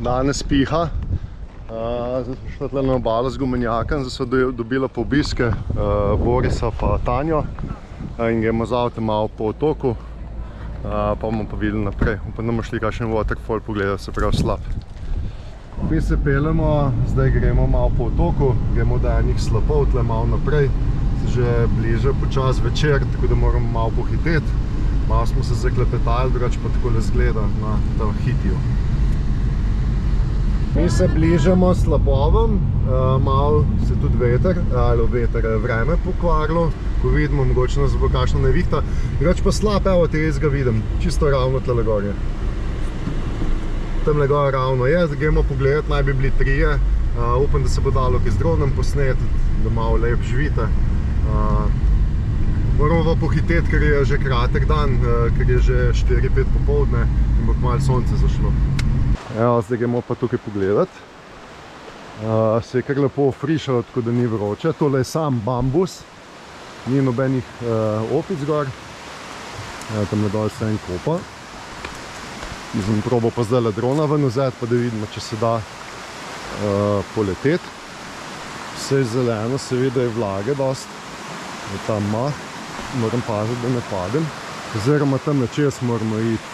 danes piha. Zdaj smo šli tle na obalo z gumenjakom, zdaj smo dobila po obiske Borisa pa Tanjo in gremo z avtom malo po otoku, pa bomo pa videli naprej. Upam, da bomo šli kakšen waterfall pogledati, se pravi slab. Mi se peljemo, zdaj gremo malo po otoku, gremo do enih slapov, tle malo naprej. Se že bliže počas večer, tako da moramo malo pohiteti. Malo smo se zaklepetali, drugače pa takole zgleda na tem hitiju. Mi se bližamo slapovom, malo se tudi vreme pokvarilo, ko vidimo, mogoče nas bo kakšna nevihta. Drugače pa slab, evo, res ga vidim, čisto ravno tle gorje. Tamle gore ravno je, zdaj gremo pogledati, naj bi bili 3. Upam, da se bo dalo kaj z dronom posneti, da malo lep živite. Moramo pa pohiteti, ker je že kratek dan, ker je že 4-5 popoldne in bo kmalu sonce zašlo. Evo, zdaj gremo pa tukaj pogledati. Se je kar lepo frišalo, tako da ni vroče. Tole je sam bambus, ni nobenih opic gor. Tamle dol se en kopa. Sem probal pa zdaj drona ven vzeti, pa da vidimo, če se da poleteti. Vse je zeleno, seveda je vlage dost. Je tam mah, moram paziti, da ne padem. Oziroma tam čez moramo iti.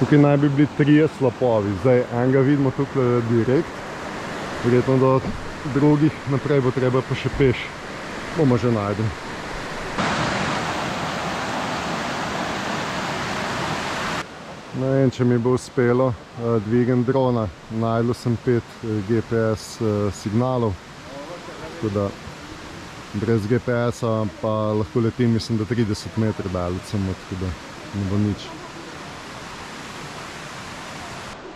Tukaj naj bi bili 3 slapovi. Zdaj enega vidimo tukaj direkt. Verjetno do drugih naprej bo treba pa še peš. Bomo že najdem. Ne vem, če mi bo uspelo dvigen drona. Najdel sem 5 GPS signalov. Tako da brez GPS-a pa lahko letim, mislim, da 30 metrov daleč samo, tako da ne bo nič.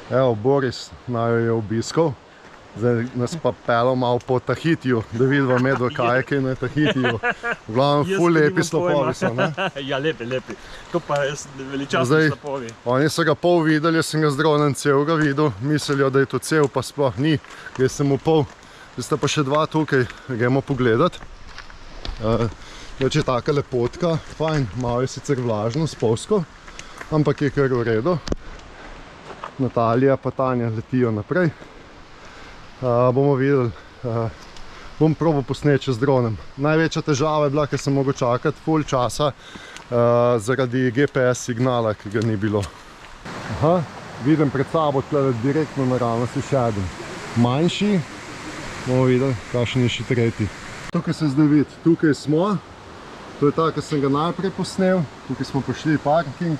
Evo, Boris naju je obiskal. Zdaj nas pa pelo malo po Tahitiju, da vidimo medva kajke na Tahitiju. V glavnem, ful lepi slapovi so, ne? Ja, lepi. To pa je veličastni slapovi. Oni so ga pol videli, jaz sem ga z dronom celega videl. Mislijo, da je to cel, pa sploh ni. Jaz sem mu pol. Zdaj sta pa še 2 tukaj, gremo pogledati. Če je taka lepotka, fajn, malo je sicer vlažno, spolsko, ampak je kar v redu. Natalija pa Tanja letijo naprej. Bomo videli, bom probal posneti z dronom. Največja težava je bila, ker sem mogel čakati ful časa zaradi GPS signala, ki ga ni bilo. Aha, vidim pred sabo tle direktno naravnost še eden. Manjši, bomo videli, kakšen je še 3. Tukaj se zdaj vidi, tukaj smo. To je ta, ki sem ga najprej posnel. Tukaj smo prišli parking.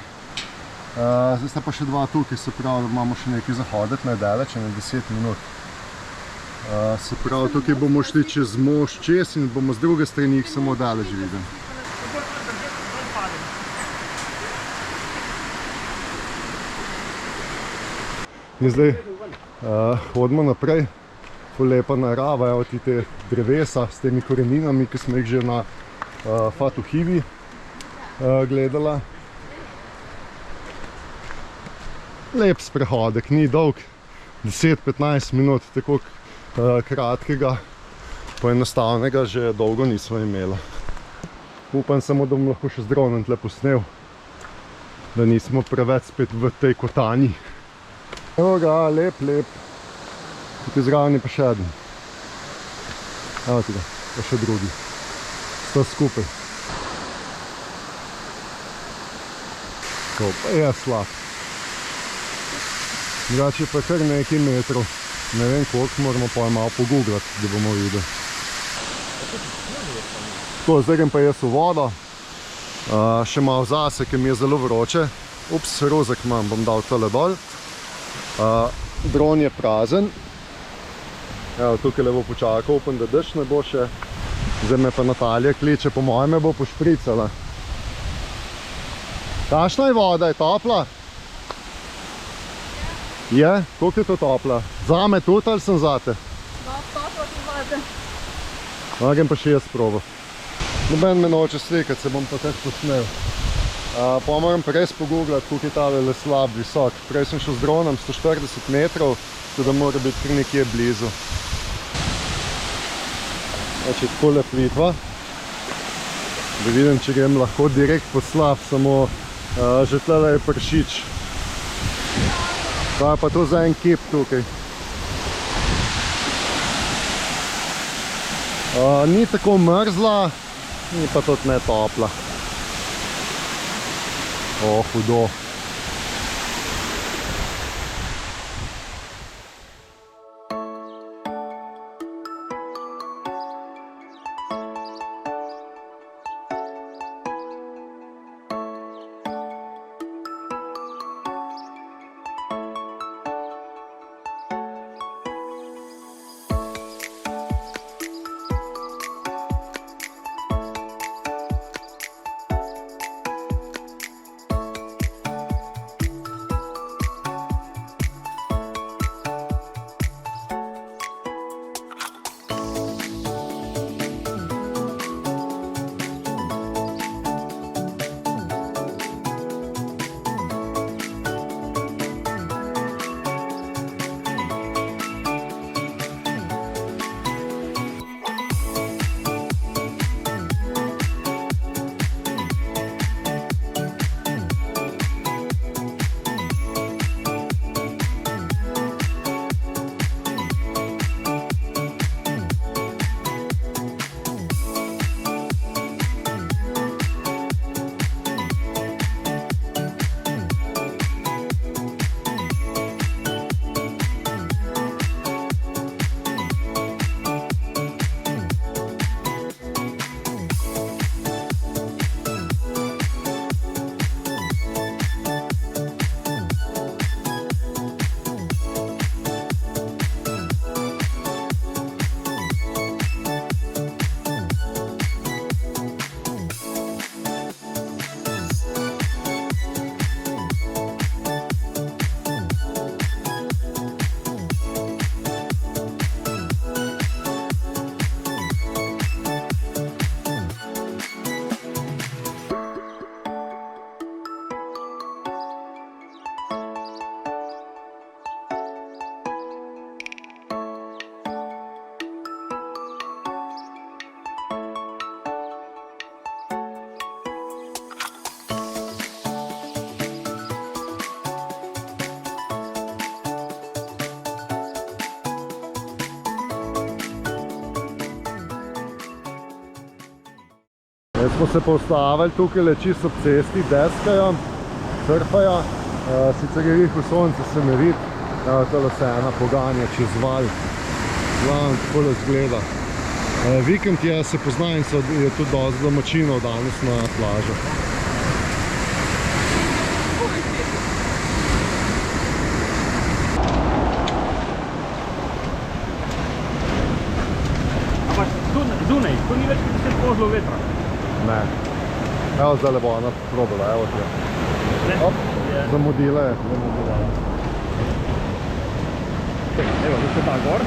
Zdaj sta pa še 2 tukaj, se pravi, da imamo še nekaj zahoditi, nedaleč, na 10 minut. Se pravi, tukaj bomo šli čez most čez in bomo z druge strani jih samo daleč videli. In zdaj hodimo naprej. Ful lepa narava, evo ti te drevesa s temi koreninami, ki smo jih že na Fatu Hivi gledala. Lep sprehodek, ni dolg, 10-15 minut, tako kratkega, poenostavnega že dolgo nismo imeli. Upam samo, da bom lahko še z dronom tle posnel, da nismo preveč spet v tej kotanji. Evo ga, lep. Tukaj zraven je pa še eden. Evo tega, pa še drugi. Sta skupaj. To pa je slab. Drugače pa kar nekaj metrov. Ne vem koliko, moramo pa malo pogooglati, da bomo videli. Tako, zdaj grem pa jaz v vodo. Še malo zase, ker mi je zelo vroče. Ups, rozek imam, bom dal tole dol. Dron je prazen. Evo, tukaj le bo počakal, upam, da dež ne bo še. Zdaj me pa Natalija kliče, po mojem me bo pošpricala. Kakšna je voda, je topla? Je? Koliko je to topla? Zame tudi ali sem zate? Topla sem zate. Grem pa še jaz probo. Noben me noče slikati, se bom pa tak posnel. Pa moram pa res pogooglati, koliko je tale slab, visok. Prej sem šel z dronom 140 metrov, tako da mora biti kar nekje blizu. Znači, takole plitva. Da vidim, če grem lahko direkt po slab, samo že tlele je pršič. Kaj je pa to za en kip tukaj? Ni tako mrzla, ni pa tudi ne topla. Hudo. Smo se postavili tukaj le čisto ob cesti, deskajo, surfajo, sicer je v sonce se ne vidi, tole se ena poganja čez val, glavno takole zgleda. Vikend je, se pozna in je tudi dosti domačinov danes na plažo. Ampak zunaj, to ni več 10 vozlov vetra. Ne. Evo zdaj bo ona probala, evo tja. Hop, zamudila je. Evo, zdaj se ta gor.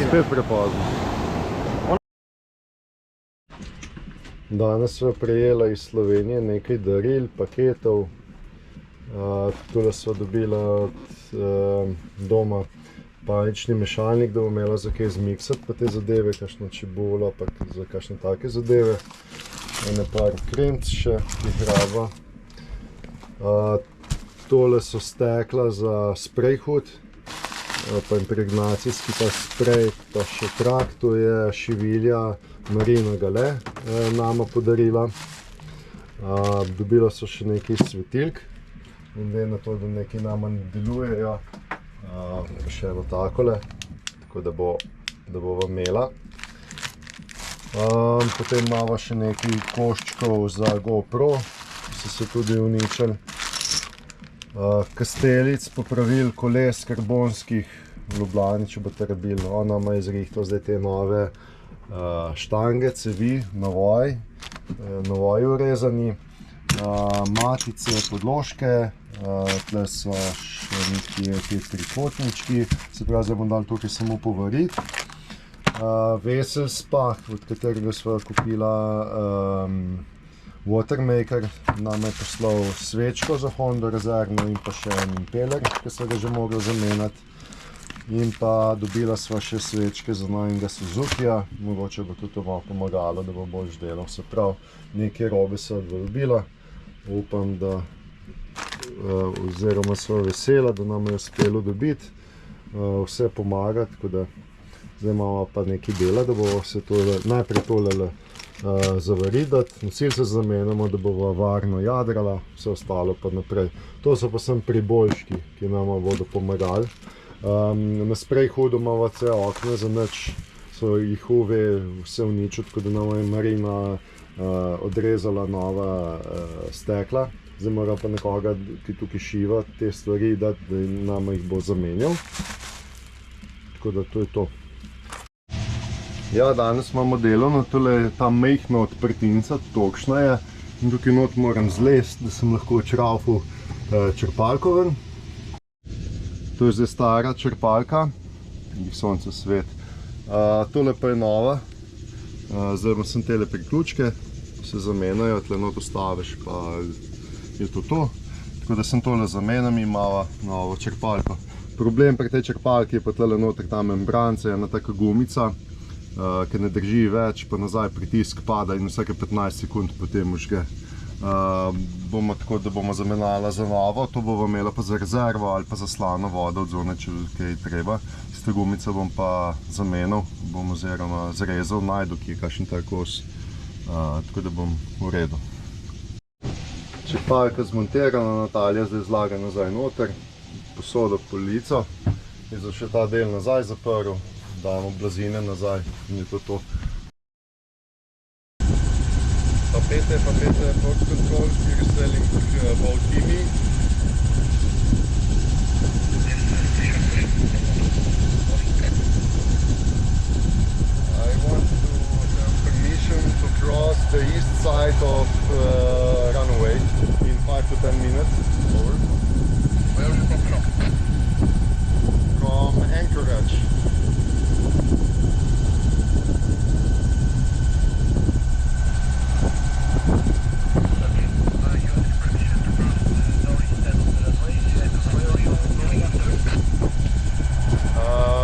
Spet prepozno. Danes sva prejela iz Slovenije nekaj daril, paketov. Tule sva dobila od doma palični mešalnik, da bo imela za kaj zmiksati pa te zadeve, kakšno čebulo, pa za kakšne take zadeve. Ene par kremc še, ki jih raba. Tole so stekla za sprej hud, pa impregnacijski ta sprej, pa še trak, to je šivilja Marina Gale nama podarila. Dobila so še nekaj svetilk, in glede na to, da nekaj nama ne delujejo, še eno takole, tako da bova imela. Potem imamo še nekaj koščkov za GoPro, ki so se tudi uničili. Kastelic, popravil koles karbonskih v Ljubljani, če boste rabili. Ona ima izrihtal zdaj te nove štange, cevi, navoj urezani. Matice, podložke, tle so še nekaj trikotnički, se pravi, zdaj bom dal tukaj samo povariti. Vesel spah, od katerega sva kupila Watermaker, nam je poslal svečko za Hondo rezervno in pa še en impeler, ki sva ga že mogla zamenjati. In pa dobila sva še svečke za novega Suzukija, mogoče bo tudi to malo pomagalo, da bo boljš delal. Se pravi, nekaj robe sva dobila, upam, da oziroma sva vesela, da nam je uspelo dobiti, vse pomaga, tako da zdaj imamo pa nekaj dela, da bomo se najprej tole zavaridati, nosilce zamenjamo, da bomo varno jadrala, vse ostalo pa naprej. To so pa sem priboljški, ki nam bodo pomagali. Na sprehodu imamo vse okna, za nič so jih UV vse uničili, tako da nam je Marina odrezala nova stekla. Zdaj mora pa nekoga, ki tukaj šiva te stvari, da nam jih bo zamenjal. Tako da to je to. Ja, danes imamo delovno, tole je ta majhna odprtinca, tokšna je. In tukaj not moram zlesti, da sem lahko črafil črpalko ven. To je zdaj stara črpalka, jih sonce svet. Tole pa je nova, zdaj imam sem tele priključke, se zamenjajo, tle not ustaviš pa je to to. Tako da sem tole zamenjam in imamo novo črpalko. Problem pri tej črpalki je pa tle noter ta membranca, je ena taka gumica, ki ne drži več, pa nazaj pritisk pada in vsake 15 sekund potem užge. Bomo tako, da bomo zamenjala za novo, to bomo imela pa za rezervo ali pa za slano vodo od zunaj, če kaj treba. Tiste gumice bom pa zamenjal, bom oziroma zrezal, najdu ki je kakšen tak kos, tako da bom v redu. Črpalka zmontirana, Natalija zdaj zlaga nazaj noter, posodo polico in zdaj še ta del nazaj zaprl, damo blazine nazaj in je to to. Papete, port control, we're selling about TV. I want to have permission to cross the east side of runway in 5 to 10 minutes. Over. Where are you from? From Anchorage.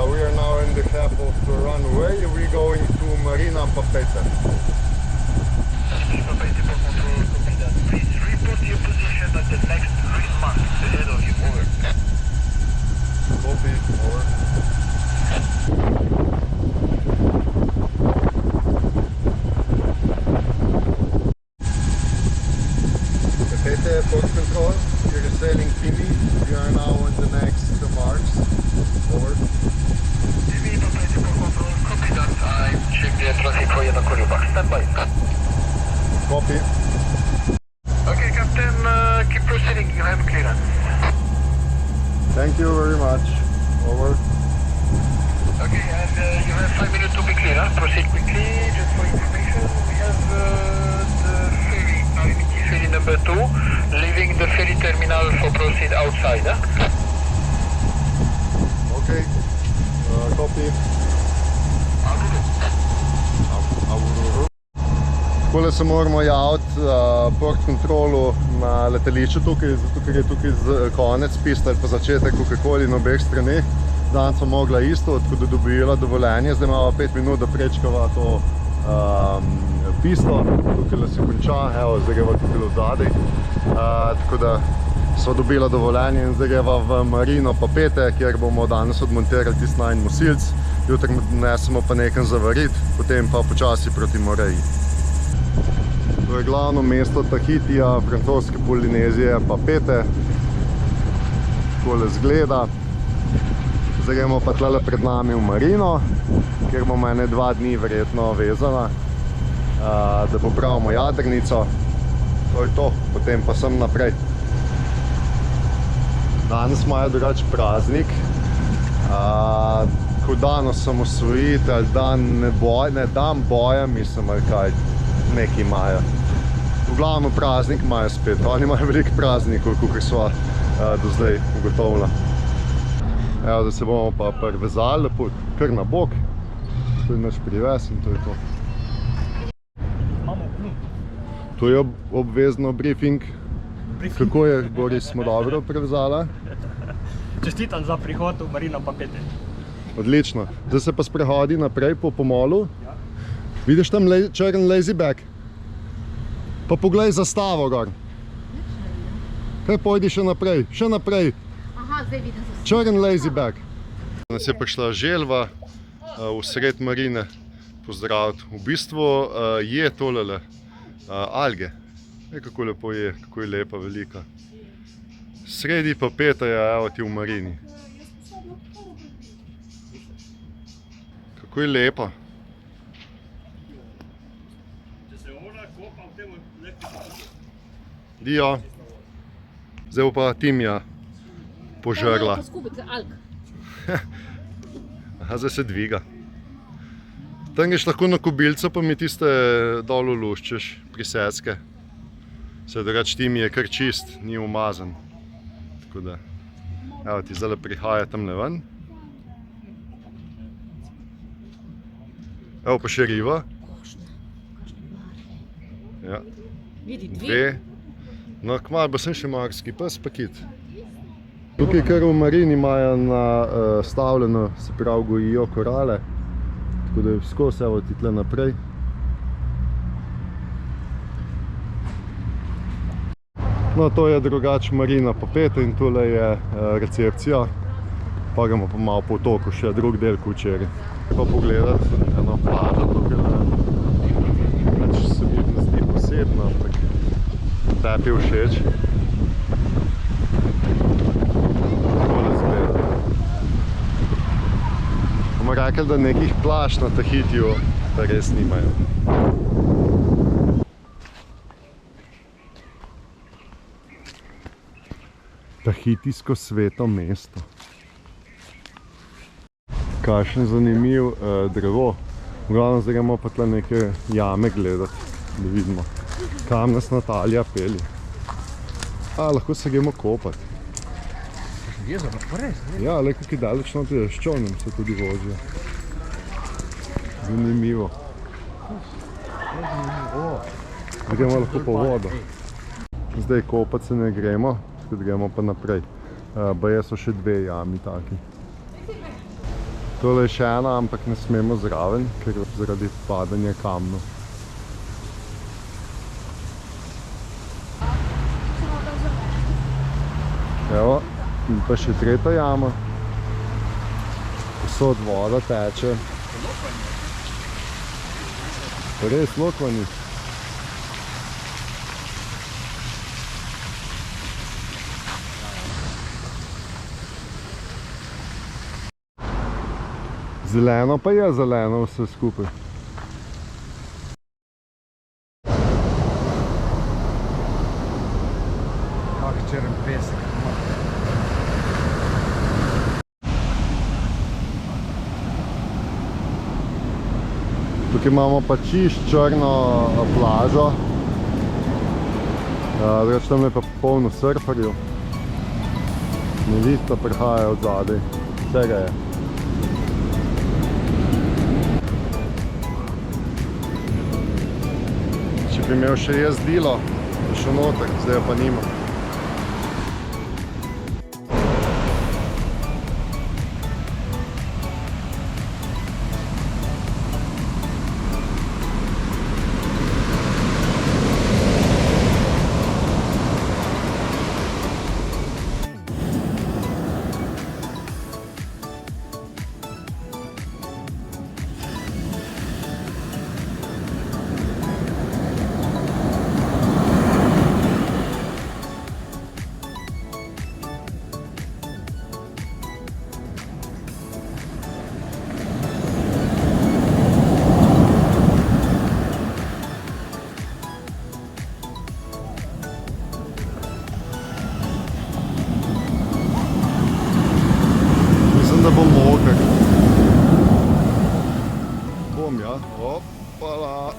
We are now in the half of the runway. We're going to Marina Papete. Please report your position at the next 3 months ahead of you. Over. Copy. Over. Papete, port control. You're sailing TV. You are now on the next marks. Over. TV, Papete, port control. Copy that. I check the traffic for you on Kurubak. Stand by. Copy. Okay, Captain, keep proceeding. You have clearance. Thank you very much. Over. Okay, and you have 5 minutes to be clear. Proceed quickly. Just for information, we have the ferry, Narimiki ferry number 2, leaving the ferry terminal for proceed outside. Okay. Copy. Takole se moramo javiti port kontrolu na letališču tukaj, zato ker je tukaj konec piste ali pa začetek kakorkoli na obeh straneh. Danes smo mogla isto, tako da dobila dovoljenje, zdaj imamo 5 minut, da prečkava to pisto, tukaj se konča, evo, zdaj greva tukaj odzadaj. Tako da smo dobila dovoljenje in zdaj greva v Marino Papete, kjer bomo danes odmontirali tisti najin nosilc, jutri nesemo pa nekam zavarit, potem pa počasi proti Moreji. To je glavno mesto Tahitija, francoske Polinezije, Papete. Takole zgleda. Zdaj gremo pa tlele pred nami v Marino, kjer bomo 2 dni verjetno vezana, da popravimo jadrnico. To je to, potem pa sem naprej. Danes imajo drugače praznik, ko dan osamosvojitelj, dan boja, mislim, ali kaj, neki imajo. V glavnem praznik imajo spet, oni imajo veliko praznikov, kakor sva do zdaj ugotovila. Evo, da se bomo pa privezali lepo kar na bok, to je naš privez in to je to. To je obvezno briefing. Kako je, Boris, smo dobro privezala? Čestitam za prihod v Marino Papete. Odlično. Zdaj se pa sprehodi naprej po pomolu. Vidiš tam črn lazy bag? Pa poglej zastavo gor. Kaj pojdi še naprej, še naprej. Aha, zdaj vidim za vse. Črn lazy bag. Nas je prišla želva v sred marine pozdraviti. V bistvu je tolele alge. Kako lepo je, kako je lepa, velika. Sredi pa peta je, evo ti v marini. Kako je lepa. Če se ona kopa v tem električnem. Dio. Zdaj bo pa Timija požrla. Skupaj, alg. Aha, zdaj se dviga. Tam greš lahko na kobilco, pa mi tiste dol uluščeš, prisecke. Se drugač Tim je kar čist, ni umazan. Tako da, evo ti zdaj prihaja tamle ven. Evo pa še riva. Ja, Vidi, dve. No, kmalu bo sem še morski pes pa kit. Tukaj kar v marini imajo nastavljeno, se pravi gojijo korale. Tako da je skozi, evo ti tle naprej. No, to je drugače marina pa peta in tole je recepcija. Pa gremo pa malo po otoku, še drug del kot včeraj. Pa pogledati eno plažo tukaj. Pač se mi ne zdi posebno, ampak tebi je všeč. Takole zgleda. Bomo rekli, da nekih plaž na Tahitiju pa res nimajo. Tahitijsko sveto mesto. Kakšen zanimiv drevo. V glavnem zdaj gremo pa tle neke jame gledati, da vidimo, kam nas Natalija pelje. Lahko se gremo kopati. Jezero, pa res, ne? Ja, le kako je daleč notri, s čolnom se tudi vozijo. Zanimivo. Gremo lahko po vodo. Zdaj kopati se ne gremo, gremo pa naprej. Baje so še dve jami taki. Tole je še ena, ampak ne smemo zraven, ker zaradi padanja kamnov. Evo, in pa še tretja jama. Posod voda teče. Pa res lokvani. Zeleno pa je zeleno vse skupaj. Črn pesek. Tukaj imamo pa čist črno plažo. Drugač tam je pa polno surferjev. Ne vidite, da prihajajo od zadaj. Vsega je. Če bi imel še jaz dilo, bi šel noter, zdaj pa nimam. Da bom moker. Bom, ja. Opala.